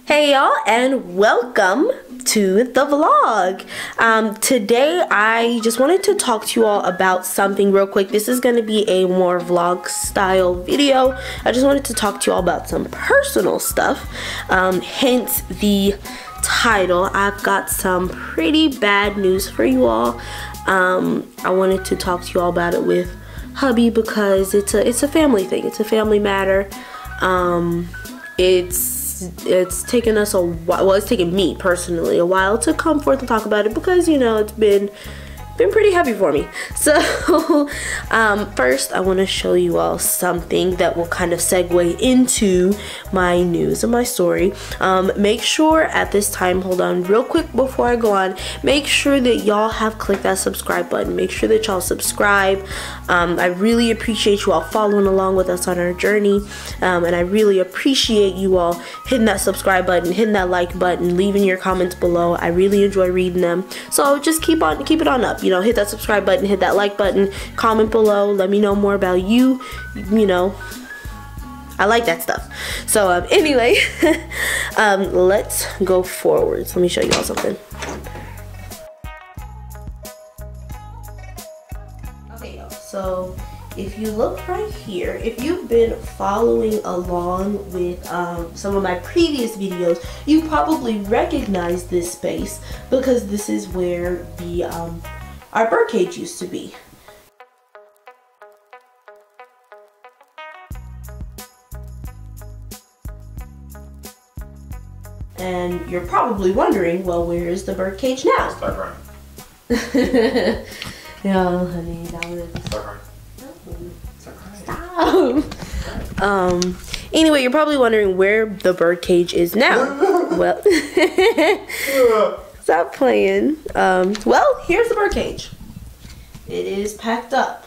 Hey y'all, and welcome to the vlog. Today I just wanted to talk to you all about something real quick. This is going to be a more vlog style video. I just wanted to talk to you all about some personal stuff, hence the title. I've got some pretty bad news for you all. I wanted to talk to you all about it with hubby because it's a family thing. It's a family matter. It's taken us a while, well, it's taken me personally a while to come forth and talk about it because, you know, it's been pretty heavy for me. So first I want to show you all something that will kind of segue into my news and my story. Make sure at this time, hold on real quick before I go on, make sure that y'all have clicked that subscribe button. Make sure that y'all subscribe. I really appreciate you all following along with us on our journey, and I really appreciate you all hitting that subscribe button, hitting that like button, leaving your comments below. I really enjoy reading them, so just keep it on up. You know, hit that subscribe button, hit that like button, comment below, let me know more about you. You know, I like that stuff. So anyway, let's go forwards. Let me show you all something. Okay, y'all, so if you look right here, if you've been following along with some of my previous videos, you probably recognize this space because this is where the our bird cage used to be. And you're probably wondering, well, where is the bird cage now? Start crying. No, honey, that was... Start Stop. crying. Anyway, you're probably wondering where the bird cage is now. Well, stop playing. Well, here's the bird cage. It is packed up.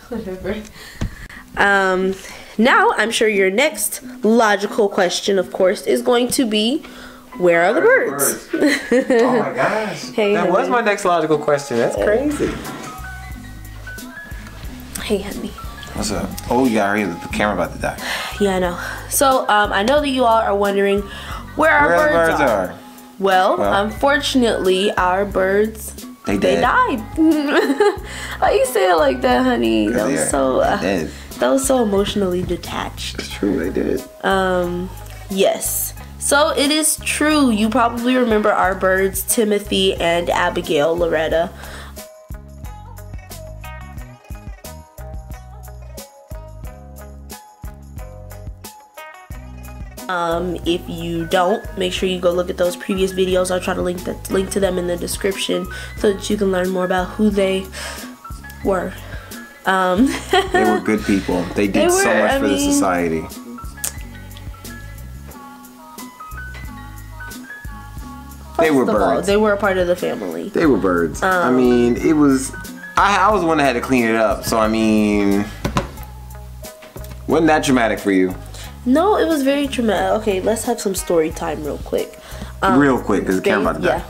Whatever. Now, I'm sure your next logical question, of course, is going to be, where are the birds? Oh my gosh. Hey, that honey. was my next logical question. That's crazy. Hey, honey. What's up? Oh, you got Ariel, the camera about to die. Yeah, I know. So, I know that you all are wondering where our birds are. Well, unfortunately, our birds, they died. Why you say it like that, honey? That was so emotionally detached. It's true, they did. Yes. So it is true. You probably remember our birds, Timothy and Abigail Loretta. If you don't, make sure you go look at those previous videos. I'll try to link to them in the description so that you can learn more about who they were. They were good people. They did so much for the society. They were birds. They were a part of the family. They were birds. I mean, it was... I was the one that had to clean it up. So, I mean... Wasn't that traumatic for you? No, it was very traumatic. Okay, let's have some story time real quick. Real quick, because the camera about to die. Yeah.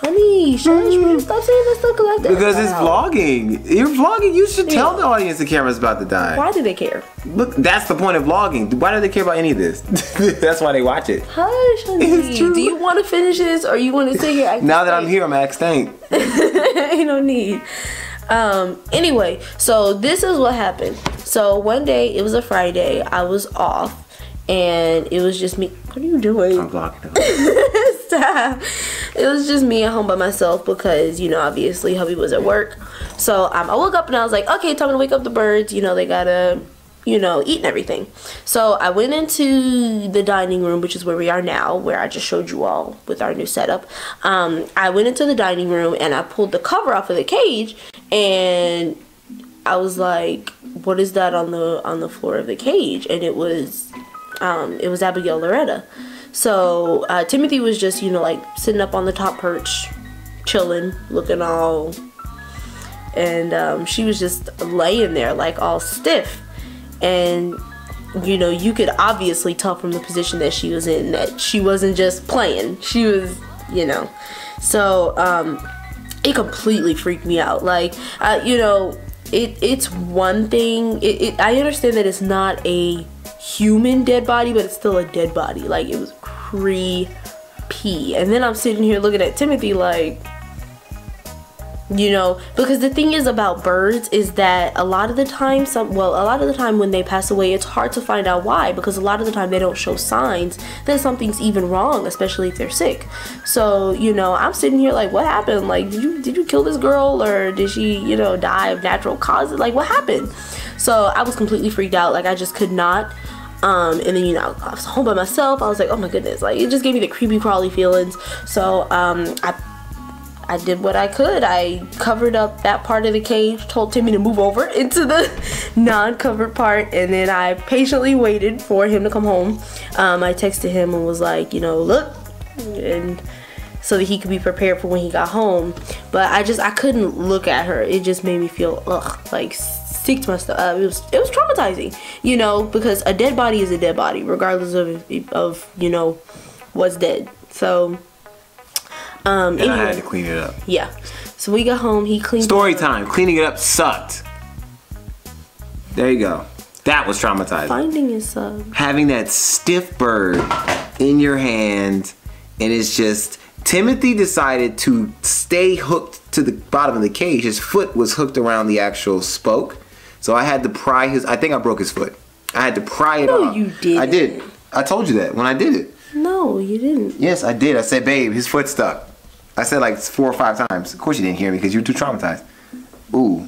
Honey, stop saying Mythos Collective. Because it's vlogging. You're vlogging. You should tell the audience the camera's about to die. Why do they care? Look, that's the point of vlogging. Why do they care about any of this? That's why they watch it. Hush, honey. It's true. Do you want to finish this or you want to sit here acting Now that I'm here, I'm extinct. Ain't no need. Anyway, so this is what happened. So one day, it was a Friday, I was off, and it was just me. What are you doing? I'm vlogging. Stop. It was just me at home by myself because, you know, obviously hubby was at work. So I woke up and I was like, okay, time to wake up the birds. You know, they gotta, you know, eat and everything. So I went into the dining room, which is where we are now, where I just showed you all with our new setup. I went into the dining room and I pulled the cover off of the cage, and I was like, what is that on the floor of the cage? And it was Abigail Loretta. So Timothy was just, you know, like sitting up on the top perch, chilling, looking all, and she was just laying there like all stiff. And, you know, you could obviously tell from the position that she was in that she wasn't just playing. She was, you know. So it completely freaked me out. Like, you know, it's one thing. I understand that it's not a human dead body, but it's still a dead body. Like, it was creepy. And then I'm sitting here looking at Timothy like, you know, because the thing is about birds is that a lot of the time when they pass away, it's hard to find out why, because a lot of the time they don't show signs that something's even wrong, especially if they're sick. So, you know, I'm sitting here like, what happened? Like, did you kill this girl, or did she, you know, die of natural causes? Like, what happened? So I was completely freaked out. Like, I just could not. And then, you know, I was home by myself. I was like, oh my goodness, like, it just gave me the creepy crawly feelings. So I did what I could. I covered up that part of the cage, told Timmy to move over into the non-covered part, and then I patiently waited for him to come home. I texted him and was like, you know, look, and so that he could be prepared for when he got home. But I couldn't look at her. It just made me feel like sick to my stomach. It was traumatizing, you know, because a dead body is a dead body, regardless of you know what's dead. So. And I had to clean it up. Yeah. So we got home, he cleaned Story time. Cleaning it up sucked. There you go. That was traumatizing. Finding it sucked. Having that stiff bird in your hand, and it's just, Timothy decided to stay hooked to the bottom of the cage. His foot was hooked around the actual spoke. So I had to pry I think I broke his foot. I had to pry it off. No, you didn't. I did. I told you that when I did it. No, you didn't. Yes, I did. I said, babe, his foot's stuck. I said like 4 or 5 times. Of course you didn't hear me because you were too traumatized. Ooh.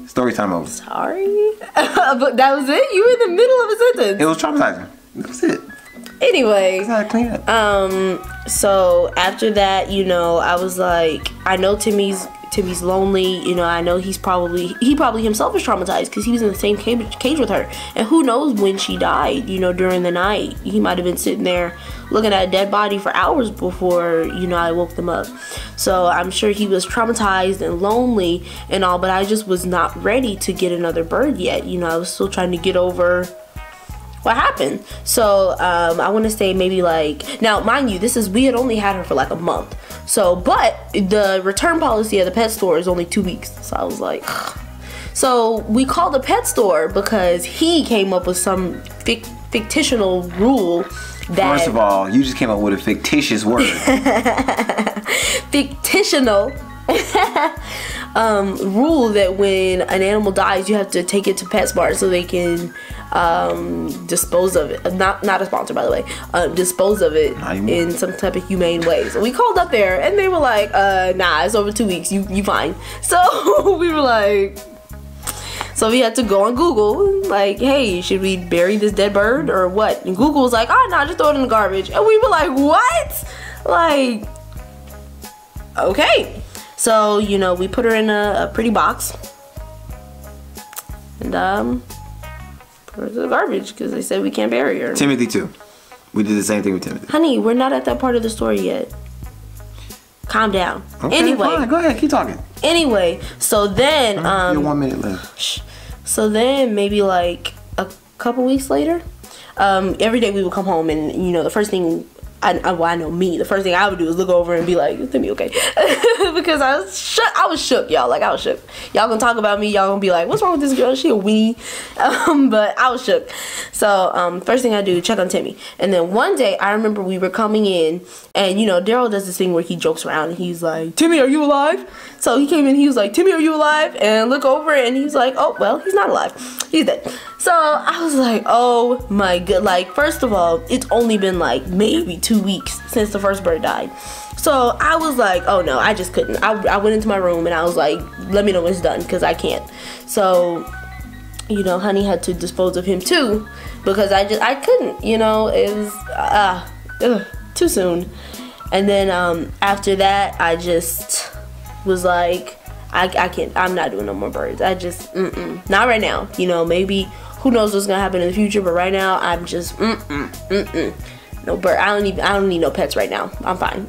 Story time over. Sorry. But that was it? You were in the middle of a sentence. It was traumatizing. That was it. Anyway. I had to clean it up. So after that, you know, I was like, I know Timmy's lonely, you know, I know he probably himself is traumatized because he was in the same cage with her, and who knows when she died, you know, during the night. He might have been sitting there looking at a dead body for hours before, you know, I woke them up. So I'm sure he was traumatized and lonely and all, but I just was not ready to get another bird yet. You know, I was still trying to get over what happened. So I want to say maybe like, now mind you, we had only had her for like a month. So, but the return policy at the pet store is only 2 weeks. So I was like, so we called the pet store because he came up with some fictional rule that. First of all, you just came up with a fictitious word. Fictional rule that when an animal dies, you have to take it to PetSmart so they can dispose of it. Not a sponsor, by the way. Dispose of it in some type of humane way. So we called up there and they were like, nah, it's over 2 weeks, you fine. So we were like, so we had to go on Google, like, hey, should we bury this dead bird or what? And Google was like, oh no, just throw it in the garbage. And we were like, what? Like, okay. So, you know, we put her in a pretty box and put her in the garbage because they said we can't bury her. Timothy too. We did the same thing with Timothy. Honey, we're not at that part of the story yet. Calm down. Okay, anyway, fine. Go ahead, keep talking. Anyway, so then you 1 minute left. So then maybe like a couple weeks later, every day we would come home and, you know, the first thing the first thing I would do is look over and be like, is Timmy okay? Because I was shook, y'all. Like, I was shook. Y'all gonna talk about me, y'all gonna be like, what's wrong with this girl? She a weenie. But I was shook. So first thing I do, check on Timmy. And then one day I remember we were coming in and, you know, Darrell does this thing where he jokes around and he's like, Timmy, are you alive? So he came in, he was like, Timmy, are you alive? And look over and he's like, oh, well, he's not alive. He's dead. So I was like, oh my god. Like, first of all, it's only been like maybe 2 weeks since the first bird died. So I was like, oh no, I just couldn't. I went into my room and I was like, let me know when it's done because I can't. So, you know, honey had to dispose of him too because I couldn't, you know, it was too soon. And then after that, I just was like, I can't, I'm not doing no more birds. I just, not right now. You know, maybe, who knows what's gonna happen in the future, but right now, I'm just, no bird. I don't need no pets right now. I'm fine.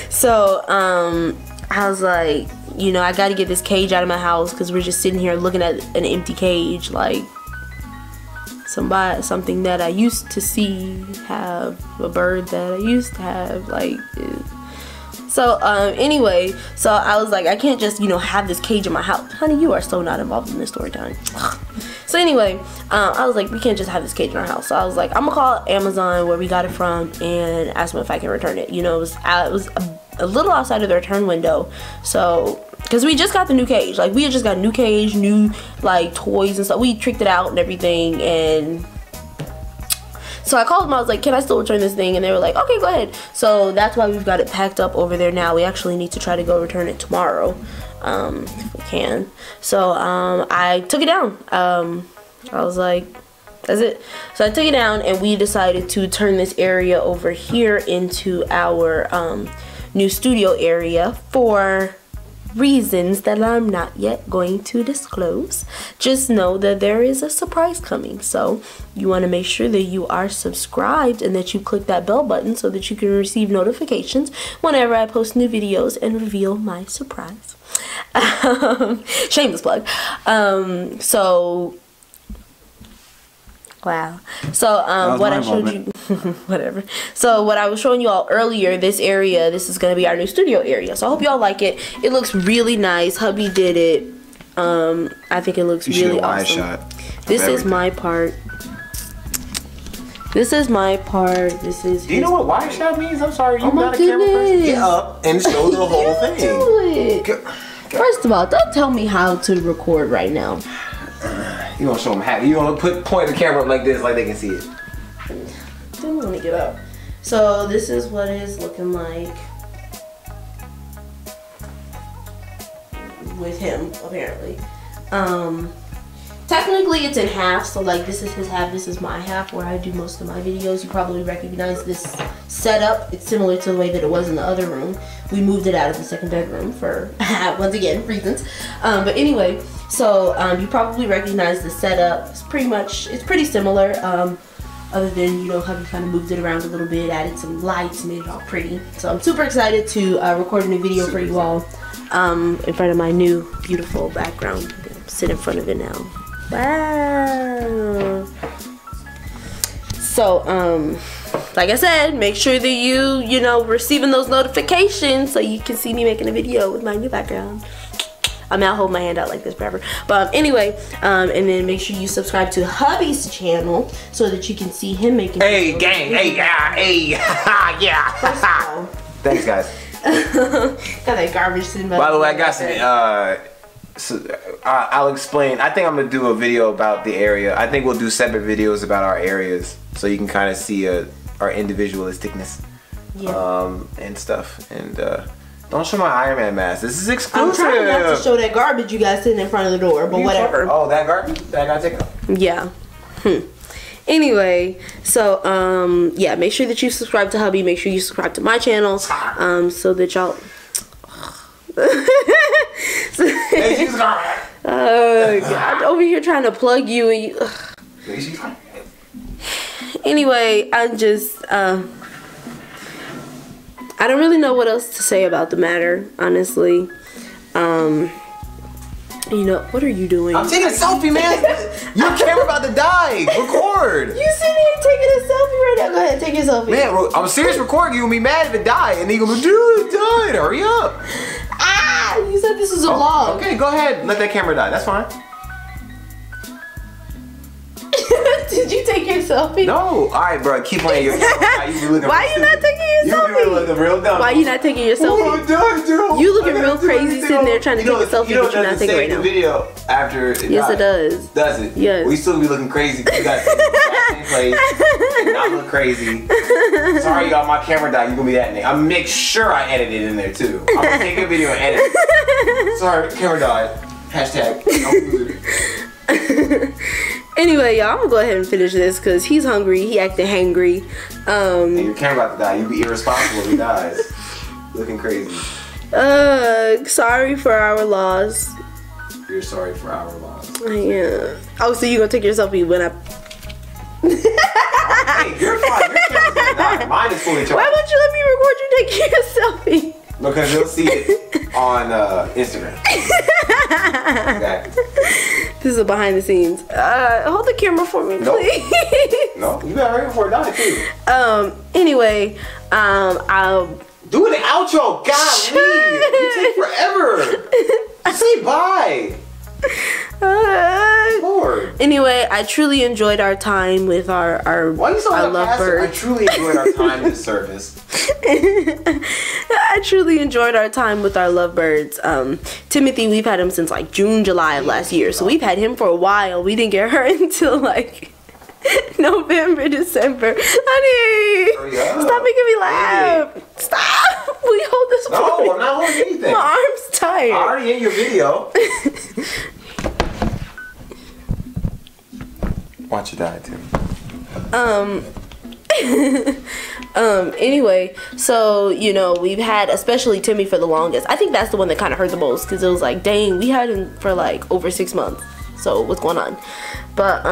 So, I was like, you know, I gotta get this cage out of my house because we're just sitting here looking at an empty cage, like, something that I used to see have, a bird that I used to have, like, so anyway, so I was like, I can't just, you know, have this cage in my house. Honey, you are so not involved in this story time. So anyway, I was like, we can't just have this cage in our house. So I was like, I'm gonna call Amazon where we got it from and ask them if I can return it. You know, it was a little outside of the return window. So, because we just got the new cage. Like, we had just got a new cage, new, like, toys and stuff. We tricked it out and everything. And so I called them. I was like, can I still return this thing? And they were like, okay, go ahead. So that's why we've got it packed up over there now. We actually need to try to go return it tomorrow, if we can. So I took it down. I was like, that's it. So I took it down, and we decided to turn this area over here into our new studio area for reasons that I'm not yet going to disclose. Just know that there is a surprise coming. So you want to make sure that you are subscribed and that you click that bell button so that you can receive notifications whenever I post new videos and reveal my surprise. Shameless plug. So wow. So what I showed you whatever. So what I was showing you all earlier, this area, this is gonna be our new studio area. So I hope y'all like it. It looks really nice. Hubby did it. I think it looks really awesome. This is my part. This is my part. This is. Do you know what wide shot means? I'm sorry, you not a camera person. Get up and show the whole thing. First of all, don't tell me how to record right now. You gonna show them how? You gonna point the camera up like this, like they can see it? Don't want to get up. So this is what it's looking like with him, apparently. Technically it's in half, so like this is his half, this is my half where I do most of my videos. You probably recognize this setup. It's similar to the way that it was in the other room. We moved it out of the second bedroom for, once again, reasons. But anyway, so you probably recognize the setup. It's pretty similar. Other than, you know, hubby kind of moved it around a little bit, added some lights, made it all pretty. So I'm super excited to record a new video for you all in front of my new beautiful background. Sit in front of it now. Wow. So like I said, make sure that you know, receiving those notifications so you can see me making a video with my new background. I'm not holding my hand out like this forever. But anyway, and then make sure you subscribe to Hubby's channel so that you can see him making videos. Gang, hey, yeah. First of all, thanks, guys. got that garbage sitting back. By the way, I got some, I'll explain. I think I'm gonna do a video about the area. I think we'll do separate videos about our areas so you can kind of see our individualisticness, and stuff. And don't show my Iron Man mask. This is exclusive. I'm trying not to show that garbage you guys sitting in front of the door, but whatever. Oh, that garbage? That I gotta take off. Yeah. Anyway, so yeah, make sure that you subscribe to Hubby. Make sure you subscribe to my channel, so that y'all. God, over here trying to plug you and you. Anyway, I'm just I don't really know what else to say about the matter, honestly. You know, what are you doing? I'm taking a selfie, man. Your camera about to die. Record. You sitting here taking a selfie right now. Go ahead, take your selfie. Man, I'm serious recording. You gonna be mad if it died, and then you gonna be, dude, it died. Hurry up. Ah, you said this is a vlog. Okay, go ahead. Let that camera die. That's fine. Did you take your selfie? No. All right, bro. Keep playing your selfie. Why are you not taking your selfie? You looking real dumb. Why are you not taking your selfie? You looking real crazy sitting there trying to take a selfie, but you're not taking it right now. The video after it yes, it does. Does it? Yes. We still be looking crazy. You got the same place and not look crazy. Sorry, y'all. My camera died. You gonna be that name. I'll make sure I edit it in there too. I'm gonna take a video and edit it. Sorry, camera died. Hashtag. Anyway, y'all, I'm gonna go ahead and finish this because he's hungry. He acting hangry. And your camera about to die. You be irresponsible if he dies. Looking crazy. Sorry for our loss. You're sorry for our loss. Yeah. Oh, so you gonna take your selfie when I? Hey, you're fine. Your camera's gonna die. Mine is fully charged. Why won't you let me record you taking your selfie? Because you'll see it on Instagram. Exactly. This is a behind the scenes. Hold the camera for me, please. No, you got ready before it died too. Anyway, I'll do the outro. God, you take forever. Say bye. Lord. Anyway, I truly enjoyed our time with our Why you so lovebirds. I truly enjoyed our time in this service. I truly enjoyed our time with our lovebirds. Timothy, we've had him since like June, July of last year, so we've had him for a while. We didn't get her until like November, December. Honey, stop making me laugh. Stop. Will you hold this? No, I'm not holding anything. My arm's tired. I already in your video. Watch it die, Tim. Anyway, so you know, we've had especially Timmy for the longest. I think that's the one that kind of hurt the most because it was like, dang, we had him for like over 6 months. So what's going on? But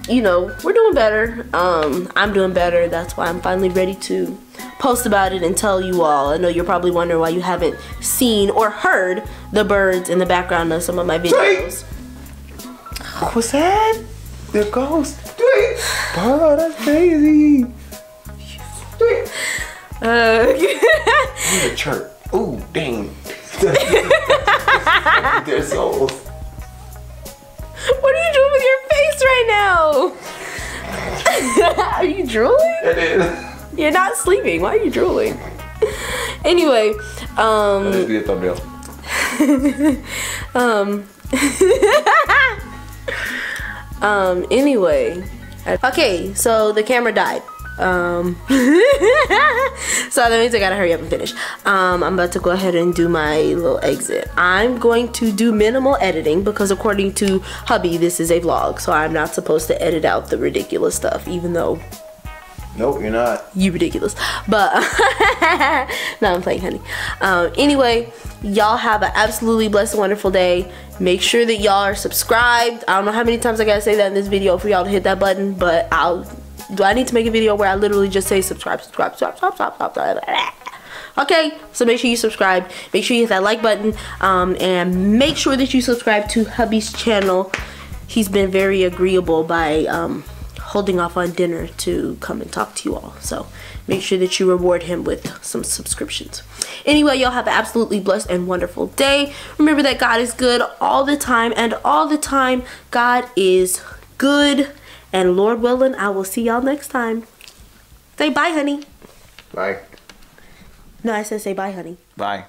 you know, we're doing better. I'm doing better. That's why I'm finally ready to post about it and tell you all. I know you're probably wondering why you haven't seen or heard the birds in the background of some of my videos. What's that? The ghost. Oh, that's crazy. The chirp. Ooh, dang. Their souls. What are you doing with your face right now? Are you drooling? It is. You're not sleeping. Why are you drooling? Anyway, That'd be a thumbnail. Anyway. Okay, so the camera died. So that means I gotta hurry up and finish. I'm about to go ahead and do my little exit. I'm going to do minimal editing because according to Hubby, this is a vlog, so I'm not supposed to edit out the ridiculous stuff, even though nope, you're not. you ridiculous. But no, I'm playing, honey. Anyway, y'all have an absolutely blessed, wonderful day. Make sure that y'all are subscribed. I don't know how many times I gotta say that in this video for y'all to hit that button, but do I need to make a video where I literally just say subscribe? Okay, so make sure you subscribe. Make sure you hit that like button, and make sure that you subscribe to Hubby's channel. He's been very agreeable by holding off on dinner to come and talk to you all. So make sure that you reward him with some subscriptions. Anyway, y'all have an absolutely blessed and wonderful day. Remember that God is good all the time, and all the time God is good. And Lord willing, I will see y'all next time. Say bye, honey. Bye. No, I said say bye, honey. Bye.